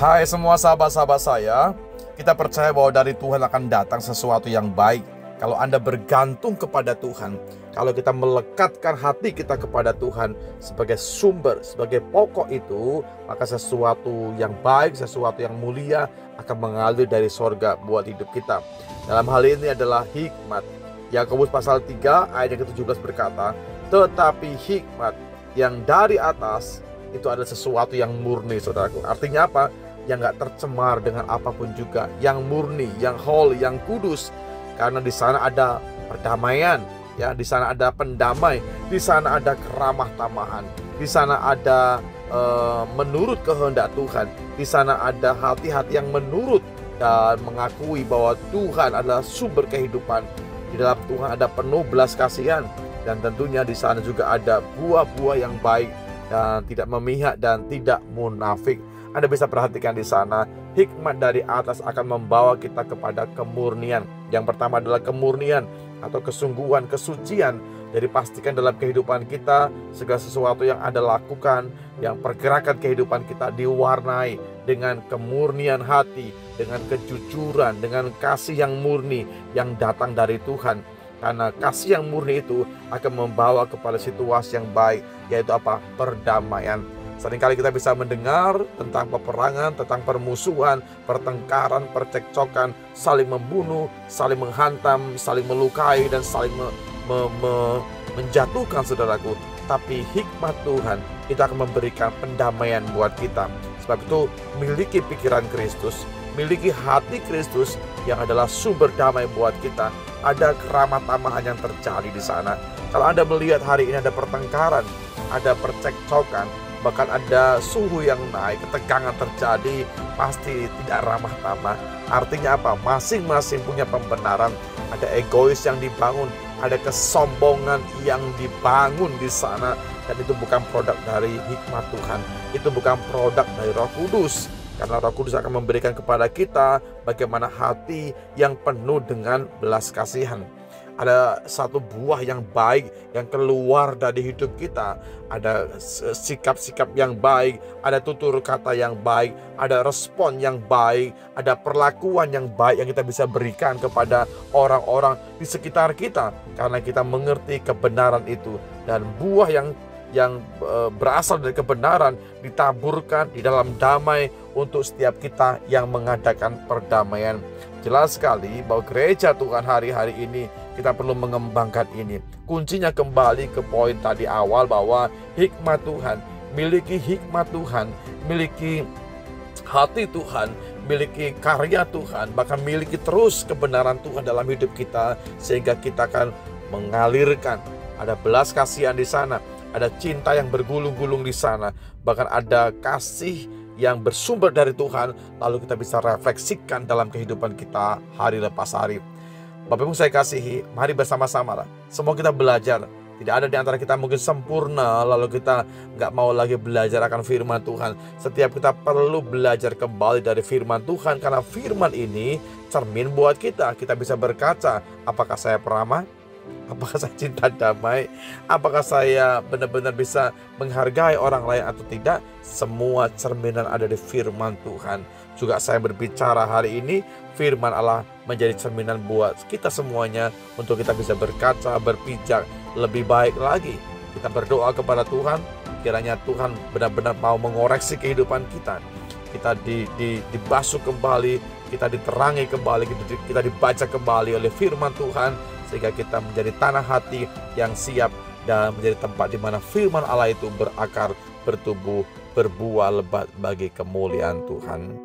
Hai semua sahabat-sahabat saya, kita percaya bahwa dari Tuhan akan datang sesuatu yang baik. Kalau Anda bergantung kepada Tuhan, kalau kita melekatkan hati kita kepada Tuhan sebagai sumber, sebagai pokok itu, maka sesuatu yang baik, sesuatu yang mulia akan mengalir dari sorga buat hidup kita. Dalam hal ini adalah hikmat. Yakobus pasal 3 ayat yang ke-17 berkata, tetapi hikmat yang dari atas itu adalah sesuatu yang murni, saudaraku. Artinya apa? Yang gak tercemar dengan apapun juga, yang murni, yang holy, yang kudus. Karena di sana ada perdamaian, ya, di sana ada pendamai, di sana ada keramah tamahan, di sana ada menurut kehendak Tuhan, di sana ada hati-hati yang menurut dan mengakui bahwa Tuhan adalah sumber kehidupan. Di dalam Tuhan ada penuh belas kasihan, dan tentunya di sana juga ada buah-buah yang baik dan tidak memihak dan tidak munafik. Anda bisa perhatikan di sana, hikmat dari atas akan membawa kita kepada kemurnian. Yang pertama adalah kemurnian atau kesungguhan, kesucian. Jadi pastikan dalam kehidupan kita, segala sesuatu yang Anda lakukan, yang pergerakan kehidupan kita diwarnai dengan kemurnian hati, dengan kejujuran, dengan kasih yang murni yang datang dari Tuhan. Karena kasih yang murni itu akan membawa kepada situasi yang baik, yaitu apa? Perdamaian. Seringkali kita bisa mendengar tentang peperangan, tentang permusuhan, pertengkaran, percekcokan, saling membunuh, saling menghantam, saling melukai, dan saling menjatuhkan, saudaraku. Tapi hikmat Tuhan itu akan memberikan pendamaian buat kita. Sebab itu miliki pikiran Kristus, miliki hati Kristus yang adalah sumber damai buat kita. Ada keramah tamahan yang terjadi di sana. Kalau Anda melihat hari ini ada pertengkaran, ada percekcokan, bahkan ada suhu yang naik, ketegangan terjadi, pasti tidak ramah tamah. Artinya apa? Masing-masing punya pembenaran. Ada egois yang dibangun, ada kesombongan yang dibangun di sana. Dan itu bukan produk dari hikmat Tuhan, itu bukan produk dari Roh Kudus. Karena Roh Kudus akan memberikan kepada kita bagaimana hati yang penuh dengan belas kasihan. Ada satu buah yang baik yang keluar dari hidup kita. Ada sikap-sikap yang baik, ada tutur kata yang baik, ada respon yang baik, ada perlakuan yang baik yang kita bisa berikan kepada orang-orang di sekitar kita. Karena kita mengerti kebenaran itu. Dan buah yang berasal dari kebenaran ditaburkan di dalam damai untuk setiap kita yang mengadakan perdamaian. Jelas sekali bahwa gereja Tuhan hari-hari ini kita perlu mengembangkan ini. Kuncinya kembali ke poin tadi awal bahwa hikmat Tuhan, miliki hikmat Tuhan, miliki hati Tuhan, miliki karya Tuhan, bahkan miliki terus kebenaran Tuhan dalam hidup kita, sehingga kita akan mengalirkan. Ada belas kasihan di sana, ada cinta yang bergulung-gulung di sana, bahkan ada kasih yang bersumber dari Tuhan, lalu kita bisa refleksikan dalam kehidupan kita hari lepas hari. Bapak Ibu saya kasihi, mari bersama-sama lah. Semua kita belajar. Tidak ada di antara kita mungkin sempurna, lalu kita nggak mau lagi belajar akan firman Tuhan. Setiap kita perlu belajar kembali dari firman Tuhan, karena firman ini cermin buat kita. Kita bisa berkaca, apakah saya peramah? Apakah saya cinta damai? Apakah saya benar-benar bisa menghargai orang lain atau tidak? Semua cerminan ada di firman Tuhan. Juga saya berbicara hari ini, firman Allah menjadi cerminan buat kita semuanya, untuk kita bisa berkaca, berpijak lebih baik lagi. Kita berdoa kepada Tuhan, kiranya Tuhan benar-benar mau mengoreksi kehidupan kita. Kita dibasuh kembali, kita diterangi kembali, kita dibaca kembali oleh firman Tuhan, sehingga kita menjadi tanah hati yang siap dan menjadi tempat di mana firman Allah itu berakar, bertumbuh, berbuah lebat bagi kemuliaan Tuhan.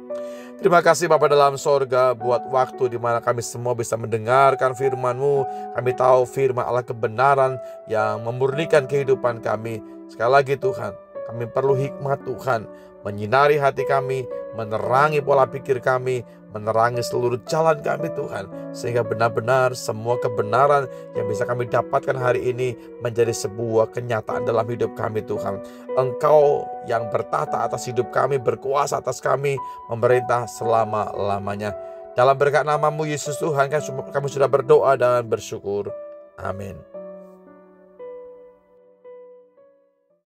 Terima kasih Bapa dalam sorga buat waktu di mana kami semua bisa mendengarkan firman-Mu. Kami tahu firman Allah kebenaran yang memurnikan kehidupan kami. Sekali lagi Tuhan, kami perlu hikmat Tuhan, menyinari hati kami, menerangi pola pikir kami, menerangi seluruh jalan kami Tuhan, sehingga benar-benar semua kebenaran yang bisa kami dapatkan hari ini menjadi sebuah kenyataan dalam hidup kami Tuhan. Engkau yang bertata atas hidup kami, berkuasa atas kami, memerintah selama-lamanya. Dalam berkat nama-Mu Yesus Tuhan, kami sudah berdoa dan bersyukur. Amin.